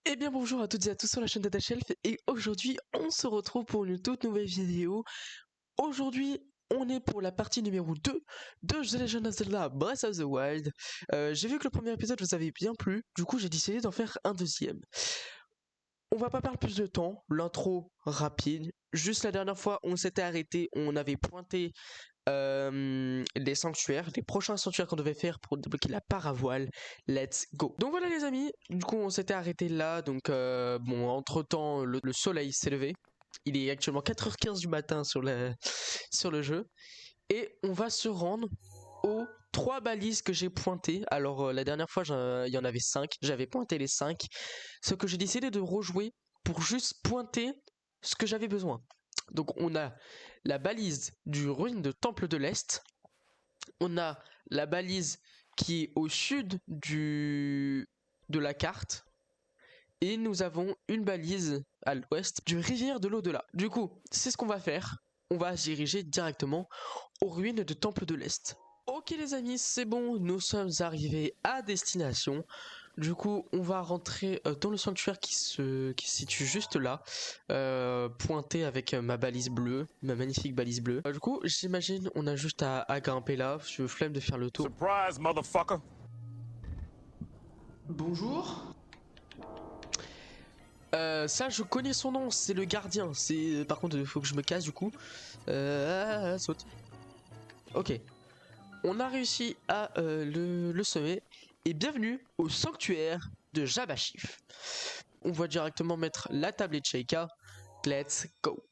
Eh bien bonjour à toutes et à tous sur la chaîne DataShelf et aujourd'hui on se retrouve pour une toute nouvelle vidéo. Aujourd'hui on est pour la partie numéro 2 de The Legend of Zelda Breath of the Wild. J'ai vu que le premier épisode vous avait bien plu, du coup j'ai décidé d'en faire un deuxième. On va pas perdre plus de temps, l'intro rapide. Juste la dernière fois on s'était arrêté, on avait pointé les sanctuaires, les prochains sanctuaires qu'on devait faire pour débloquer la paravoile. Let's go. Donc voilà les amis, du coup on s'était arrêté là, donc bon entre temps le soleil s'est levé. Il est actuellement 4h15 du matin sur le jeu. Et on va se rendre aux 3 balises que j'ai pointées. Alors la dernière fois il y en avait 5, j'avais pointé les 5. Ce que j'ai décidé de rejouer pour juste pointer ce que j'avais besoin. Donc on a la balise du ruine de Temple de l'Est. On a la balise qui est au sud de la carte. Et nous avons une balise à l'ouest du rivière de l'au-delà. Du coup, c'est ce qu'on va faire. On va se diriger directement aux ruines de Temple de l'Est. Ok les amis, c'est bon, nous sommes arrivés à destination. Du coup, on va rentrer dans le sanctuaire qui se situe juste là, pointé avec ma balise bleue, ma magnifique balise bleue. Du coup, j'imagine on a juste à grimper là. Je flemme de faire le tour. Surprise, motherfucker! Bonjour. Ça, je connais son nom, c'est le gardien. C'est par contre, il faut que je me casse du coup. Saute. Ok. On a réussi à le sommet. Et bienvenue au sanctuaire de Jabashif. On va directement mettre la tablette Sheikah. Let's go.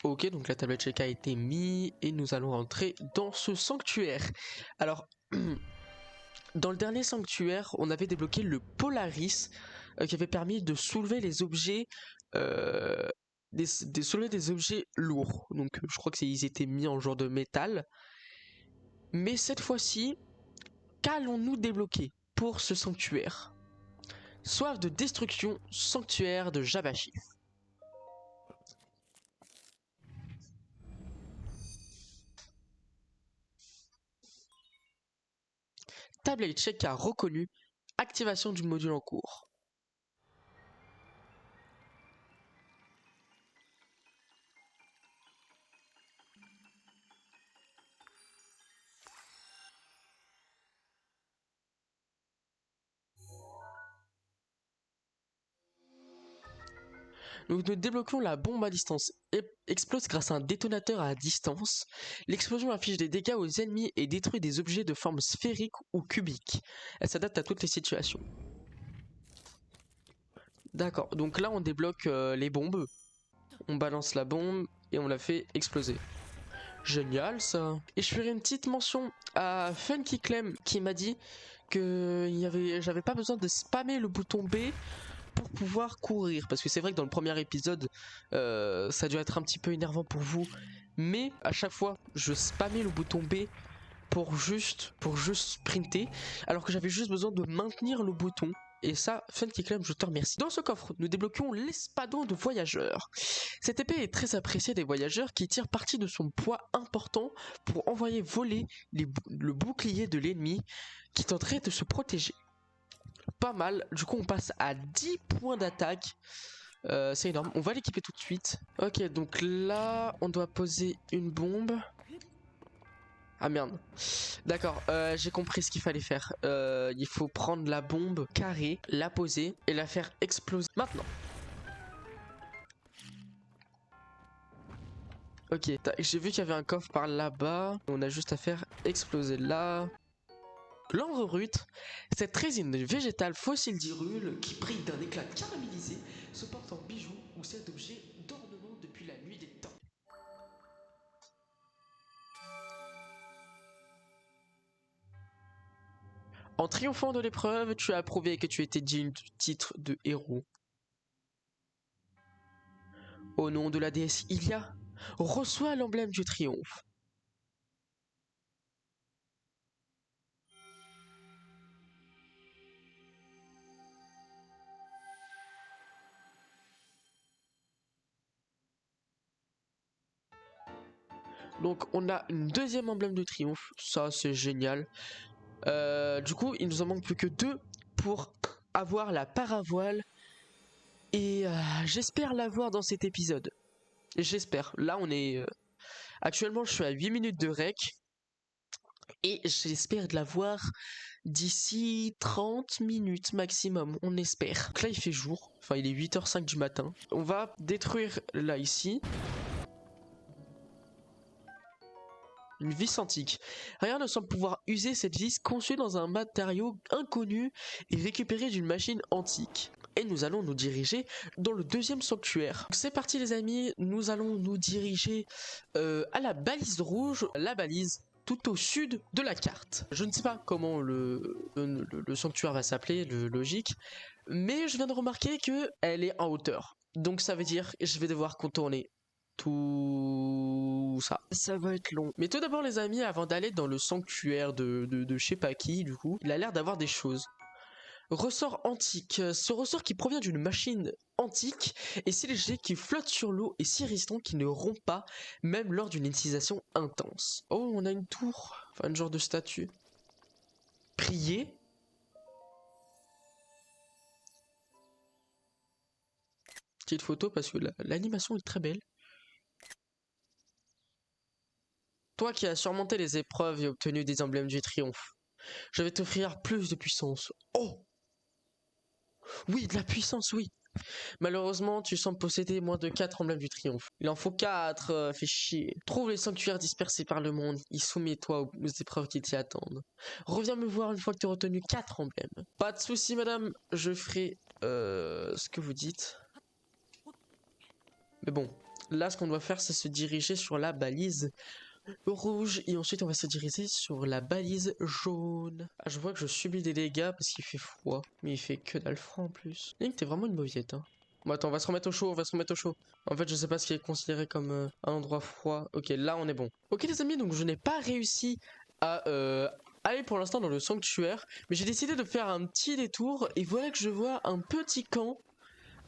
Ok, donc la tablette Sheikah a été mise et nous allons rentrer dans ce sanctuaire. Alors, dans le dernier sanctuaire, on avait débloqué le Polaris qui avait permis de soulever les objets, euh, soulever des objets lourds. Donc, je crois que ils étaient mis en genre de métal. Mais cette fois-ci, qu'allons-nous débloquer pour ce sanctuaire? Soif de destruction, sanctuaire de Jabashif. Tablette Sheikah reconnue, activation du module en cours. Nous débloquons la bombe à distance. Explose grâce à un détonateur à distance. L'explosion affiche des dégâts aux ennemis et détruit des objets de forme sphérique ou cubique. Elle s'adapte à toutes les situations. D'accord, donc là on débloque les bombes. On balance la bombe et on la fait exploser. Génial ça. Et je ferai une petite mention à Funky Clem qui m'a dit que j'avais pas besoin de spammer le bouton B pour pouvoir courir. Parce que c'est vrai que dans le premier épisode, ça a dû être un petit peu énervant pour vous. Mais à chaque fois, je spammais le bouton B pour juste sprinter. Alors que j'avais juste besoin de maintenir le bouton. Et ça, Funky Clem, je te remercie. Dans ce coffre, nous débloquons l'espadon de voyageur. Cette épée est très appréciée des voyageurs qui tirent parti de son poids important pour envoyer voler le bouclier de l'ennemi qui tenterait de se protéger. Pas mal, du coup on passe à 10 points d'attaque. C'est énorme, on va l'équiper tout de suite. Ok, donc là on doit poser une bombe. Ah merde. D'accord, j'ai compris ce qu'il fallait faire. Il faut prendre la bombe carrée, la poser et la faire exploser. Maintenant. Ok, j'ai vu qu'il y avait un coffre par là-bas. On a juste à faire exploser là. L'enrerute, cette résine végétale fossile d'Hyrule qui brille d'un éclat caramélisé, se porte en bijou ou sert d'objet d'ornement depuis la nuit des temps. En triomphant de l'épreuve, tu as prouvé que tu étais digne du titre de héros. Au nom de la déesse Ilia, reçois l'emblème du triomphe. Donc on a une deuxième emblème de triomphe, ça c'est génial. Du coup il nous en manque plus que 2 pour avoir la paravoile. Et j'espère l'avoir dans cet épisode. J'espère. Là on est... actuellement je suis à 8 minutes de rec. Et j'espère de l'avoir d'ici 30 minutes maximum, on espère. Donc là il fait jour, enfin il est 8h05 du matin. On va détruire là ici. Une vis antique. Rien ne semble pouvoir user cette vis conçue dans un matériau inconnu et récupérée d'une machine antique. Et nous allons nous diriger dans le deuxième sanctuaire. C'est parti les amis, nous allons nous diriger à la balise rouge, la balise tout au sud de la carte. Je ne sais pas comment le sanctuaire va s'appeler, le logique, mais je viens de remarquer qu'elle est en hauteur. Donc ça veut dire que je vais devoir contourner tout ça. Ça va être long. Mais tout d'abord les amis, avant d'aller dans le sanctuaire de je sais pas qui, du coup, il a l'air d'avoir des choses. Ressort antique. Ce ressort qui provient d'une machine antique est si léger qu'il flotte sur l'eau et si résistant qu'il ne rompt pas, même lors d'une utilisation intense. Oh, on a une tour. Enfin, un genre de statue. Prier. Petite photo parce que l'animation est très belle. Toi qui as surmonté les épreuves et obtenu des emblèmes du triomphe, je vais t'offrir plus de puissance. Oh! Oui, de la puissance, oui. Malheureusement, tu sembles posséder moins de 4 emblèmes du triomphe. Il en faut 4, fais chier. Trouve les sanctuaires dispersés par le monde et soumets-toi aux épreuves qui t'y attendent. Reviens me voir une fois que tu as retenu 4 emblèmes. Pas de soucis, madame, je ferai ce que vous dites. Mais bon, là, ce qu'on doit faire, c'est se diriger sur la balise rouge et ensuite on va se diriger sur la balise jaune. Ah, je vois que je subis des dégâts parce qu'il fait froid. Mais il fait que dalle froid en plus. Link, t'es vraiment une mauviette, hein. Bon, attends, on va se remettre au chaud, on va se remettre au chaud. En fait, je sais pas ce qui est considéré comme un endroit froid. Ok, là, on est bon. Ok, les amis, donc je n'ai pas réussi à aller pour l'instant dans le sanctuaire. Mais j'ai décidé de faire un petit détour. Et voilà que je vois un petit camp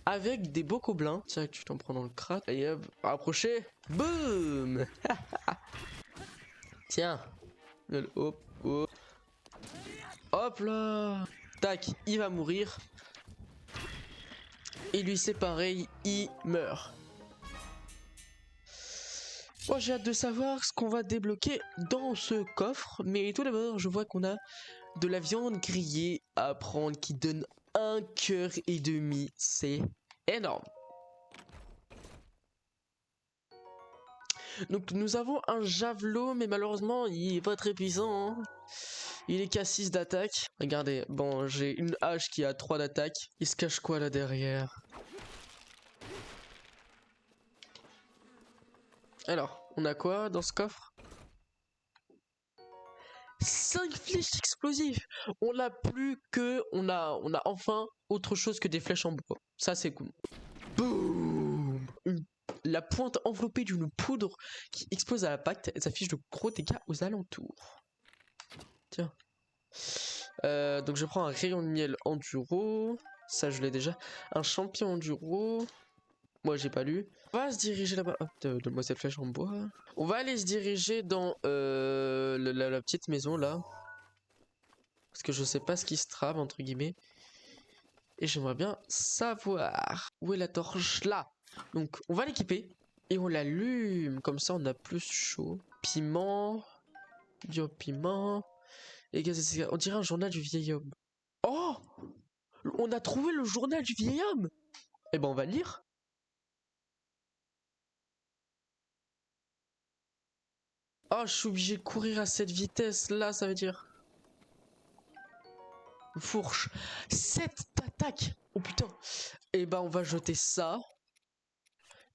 avec des bokoblins. Tiens, tu t'en prends dans le crâne. Et hop, rapprochez. Boum. Tiens. Hop, hop. Hop là. Tac, il va mourir. Et lui c'est pareil, il meurt. Moi j'ai hâte de savoir ce qu'on va débloquer dans ce coffre. Mais tout d'abord je vois qu'on a de la viande grillée à prendre qui donne 1,5 cœur. C'est énorme. Donc nous avons un javelot, mais malheureusement il est pas très puissant, hein. Il est qu'à 6 d'attaque. Regardez, bon j'ai une hache qui a 3 d'attaque. Il se cache quoi là derrière? Alors, on a quoi dans ce coffre? 5 flèches explosives. On n'a plus que... On a enfin autre chose que des flèches en bois. Ça c'est cool. Boum. La pointe enveloppée d'une poudre qui explose à l'impact. Elle s'affiche de gros dégâts aux alentours. Tiens. Donc je prends un rayon de miel enduro. Ça je l'ai déjà. Un champion enduro. Moi j'ai pas lu. On va se diriger là-bas. Hop, donne-moi cette flèche en bois. On va aller se diriger dans la petite maison là. Parce que je sais pas ce qui se trame entre guillemets. Et j'aimerais bien savoir. Où est la torche? Là. Donc on va l'équiper. Et on l'allume. Comme ça on a plus chaud. Piment. Du piment. Et on dirait un journal du vieil homme. Oh! On a trouvé le journal du vieil homme! Eh ben on va le lire. Oh, je suis obligé de courir à cette vitesse là, ça veut dire. Fourche. 7 d'attaque. Oh putain. Et bah on va jeter ça.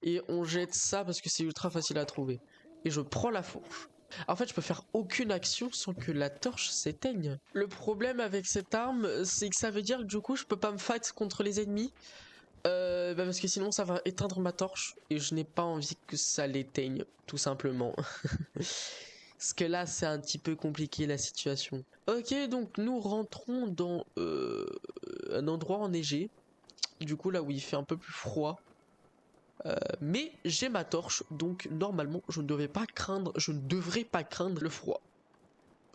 Et on jette ça parce que c'est ultra facile à trouver. Et je prends la fourche. En fait je peux faire aucune action sans que la torche s'éteigne. Le problème avec cette arme c'est que ça veut dire que du coup je peux pas me fight contre les ennemis. Parce que sinon ça va éteindre ma torche. Et je n'ai pas envie que ça l'éteigne tout simplement. Parce que là c'est un petit peu compliqué la situation. Ok, donc nous rentrons dans un endroit enneigé. Du coup là où il fait un peu plus froid. Mais j'ai ma torche, donc normalement je ne devrais pas craindre le froid.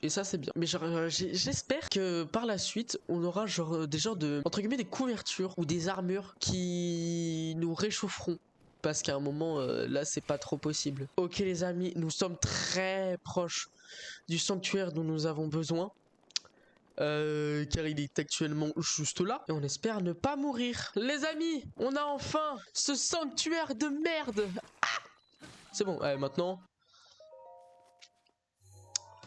Et ça c'est bien. Mais j'espère que par la suite on aura genre des genres de entre guillemets des couvertures ou des armures qui nous réchaufferont. Parce qu'à un moment là c'est pas trop possible. Ok les amis, nous sommes très proches du sanctuaire dont nous avons besoin. Car il est actuellement juste là. Et on espère ne pas mourir. Les amis, on a enfin ce sanctuaire de merde. Ah, c'est bon, maintenant...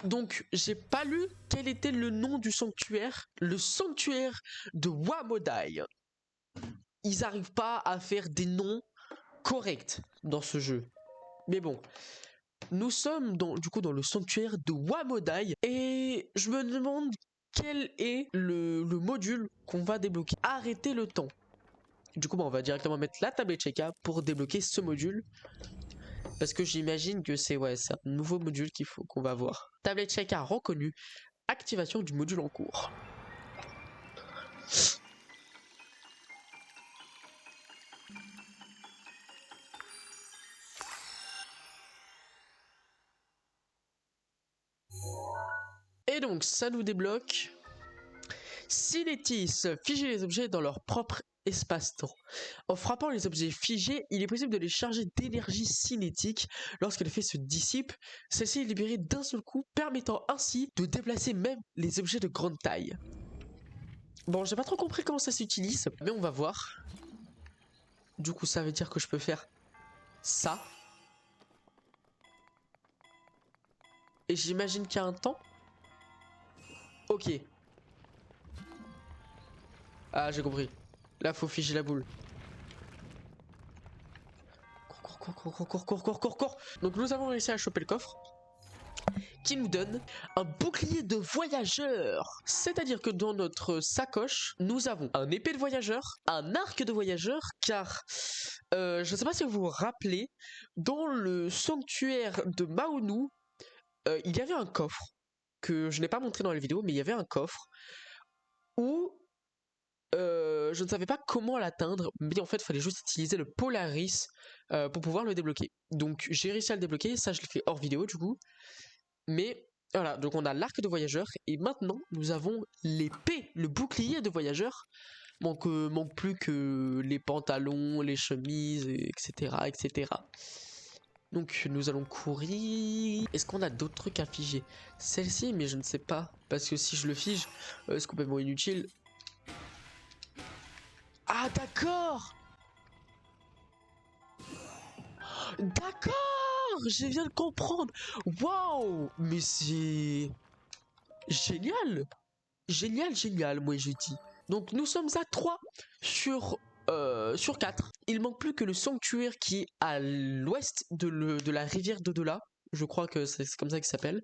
Donc, j'ai pas lu quel était le nom du sanctuaire. Le sanctuaire de Wamodai. Ils arrivent pas à faire des noms corrects dans ce jeu. Mais bon, nous sommes du coup dans le sanctuaire de Wamodai. Et je me demande quel est le module qu'on va débloquer. Arrêtez le temps. Du coup, on va directement mettre la tablette Sheka pour débloquer ce module. Parce que j'imagine que c'est un nouveau module qu'il faut qu'on va voir. Tablette Sheka reconnue. Activation du module en cours. Et donc, ça nous débloque. Cinétis, figer les objets dans leur propre espace-temps. En frappant les objets figés, il est possible de les charger d'énergie cinétique. Lorsque l'effet se dissipe, celle-ci est libérée d'un seul coup, permettant ainsi de déplacer même les objets de grande taille. Bon, j'ai pas trop compris comment ça s'utilise, mais on va voir. Du coup, ça veut dire que je peux faire ça. Et j'imagine qu'il y a un temps. Ok. Ah, j'ai compris. Là, faut figer la boule. Cours. Donc nous avons réussi à choper le coffre qui nous donne un bouclier de voyageur. C'est-à-dire que dans notre sacoche, nous avons un épée de voyageur, un arc de voyageur, car je ne sais pas si vous vous rappelez, dans le sanctuaire de Maonu, il y avait un coffre que je n'ai pas montré dans la vidéo, mais il y avait un coffre où je ne savais pas comment l'atteindre, mais en fait il fallait juste utiliser le Polaris pour pouvoir le débloquer. Donc j'ai réussi à le débloquer, ça je l'ai fait hors vidéo du coup. Mais voilà, donc on a l'arc de voyageur et maintenant nous avons l'épée, le bouclier de voyageur. Manque plus que les pantalons, les chemises, etc. etc. Donc nous allons courir. Est-ce qu'on a d'autres trucs à figer? Celle-ci, mais je ne sais pas. Parce que si je le fige, c'est complètement inutile. Ah d'accord. D'accord, je viens de comprendre. Waouh, mais c'est génial. Génial, moi je dis. Donc nous sommes à 3 sur 4. Il manque plus que le sanctuaire qui est à l'ouest de la rivière d'au-delà. Je crois que c'est comme ça qu'il s'appelle.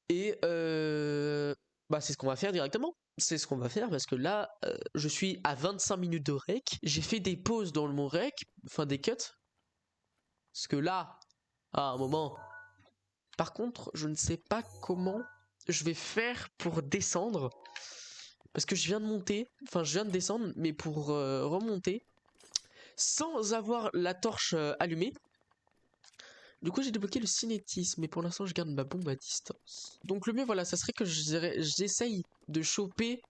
Et c'est ce qu'on va faire directement. C'est ce qu'on va faire parce que là, je suis à 25 minutes de rec. J'ai fait des pauses dans mon rec, enfin des cuts. Parce que là, à un moment... Par contre, je ne sais pas comment je vais faire pour descendre. Parce que je viens de monter, enfin je viens de descendre, mais pour remonter, sans avoir la torche allumée. Du coup j'ai débloqué le cinétisme, mais pour l'instant je garde ma bombe à distance. Donc le mieux voilà, ça serait que j'essaye de rechoper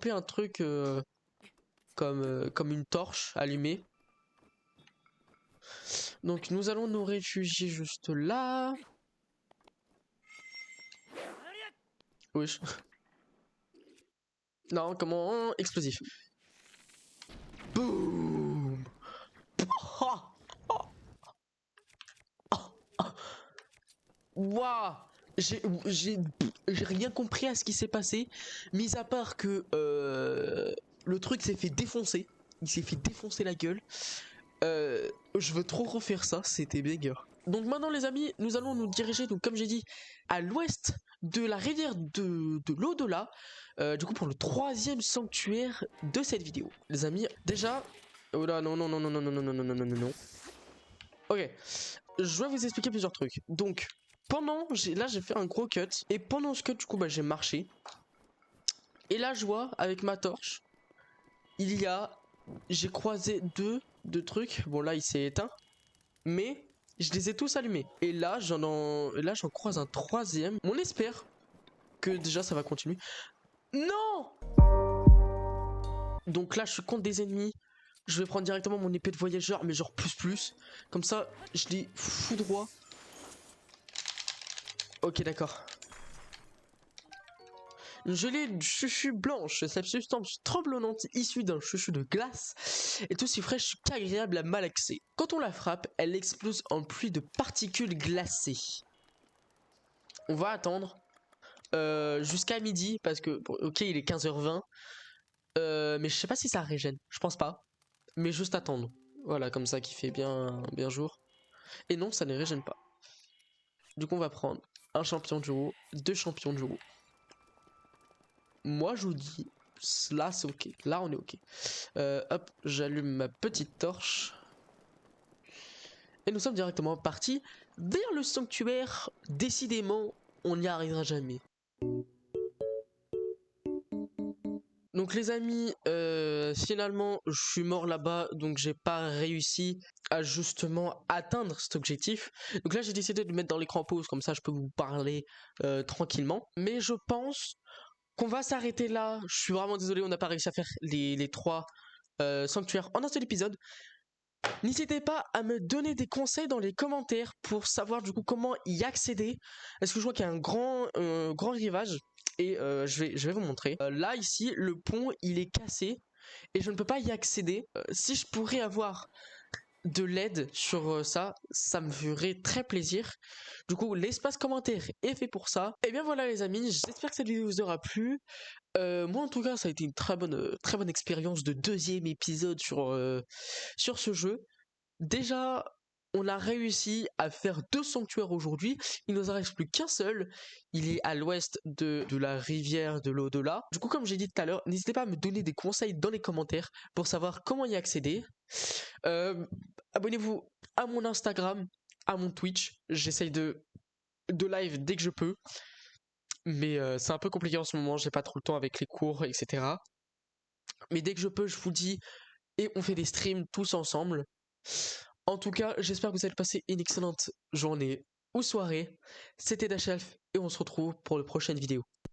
un truc comme une torche allumée. Donc nous allons nous réfugier juste là. Wesh. Non, comment? Explosif. Boum. Waouh. J'ai rien compris à ce qui s'est passé, mis à part que le truc s'est fait défoncer. Il s'est fait défoncer la gueule. Je veux trop refaire ça, c'était méga. Donc maintenant les amis, nous allons nous diriger, donc comme j'ai dit, à l'ouest de la rivière de l'au-delà, du coup pour le 3e sanctuaire de cette vidéo. Les amis, déjà... Oh là, non. Ok, je vais vous expliquer plusieurs trucs. Donc, là j'ai fait un gros cut, et pendant ce cut, du coup, j'ai marché. Et là, je vois, avec ma torche, j'ai croisé 2, de trucs. Bon là il s'est éteint. Mais je les ai tous allumés. Et là j'en croise un troisième. On espère que déjà ça va continuer. Non! Donc là je suis contre des ennemis. Je vais prendre directement mon épée de voyageur, mais genre plus. Comme ça je les foudroie. Ok d'accord. Une gelée de chuchu blanche, cette substance tremblonnante issue d'un chuchu de glace est aussi fraîche qu'agréable à malaxer. Quand on la frappe, elle explose en pluie de particules glacées. On va attendre jusqu'à midi parce que, bon, ok, il est 15h20, mais je sais pas si ça régène, je pense pas, mais juste attendre. Voilà, comme ça qui fait bien jour. Et non, ça ne régène pas. Du coup, on va prendre un champion de haut, deux champions de haut. Moi, je vous dis, là c'est ok, là on est ok. Hop, j'allume ma petite torche. Et nous sommes directement partis vers le sanctuaire. Décidément, on n'y arrivera jamais. Donc les amis, finalement je suis mort là-bas, donc j'ai pas réussi à justement atteindre cet objectif. Donc là j'ai décidé de me mettre dans l'écran pause, comme ça je peux vous parler tranquillement. Mais je pense qu'on va s'arrêter là. Je suis vraiment désolé, on n'a pas réussi à faire les trois sanctuaires en un seul épisode. N'hésitez pas à me donner des conseils dans les commentaires pour savoir du coup comment y accéder. Est-ce que je vois qu'il y a un grand rivage et je vais vous montrer. Là ici le pont il est cassé et je ne peux pas y accéder. Si je pourrais avoir de l'aide sur ça, ça me ferait très plaisir. Du coup l'espace commentaire est fait pour ça. Et bien voilà les amis, j'espère que cette vidéo vous aura plu. Moi en tout cas ça a été une très bonne expérience de deuxième épisode sur ce jeu. Déjà, on a réussi à faire deux sanctuaires aujourd'hui. Il nous en reste plus qu'un seul. Il est à l'ouest de la rivière de l'au-delà. Du coup, comme j'ai dit tout à l'heure, n'hésitez pas à me donner des conseils dans les commentaires pour savoir comment y accéder. Euh, Abonnez-vous à mon Instagram, à mon Twitch. J'essaye de live dès que je peux. Mais c'est un peu compliqué en ce moment. J'ai pas trop le temps avec les cours, etc. Mais dès que je peux, je vous dis. Et on fait des streams tous ensemble. En tout cas, j'espère que vous avez passé une excellente journée ou soirée. C'était Dachelf et on se retrouve pour la prochaine vidéo.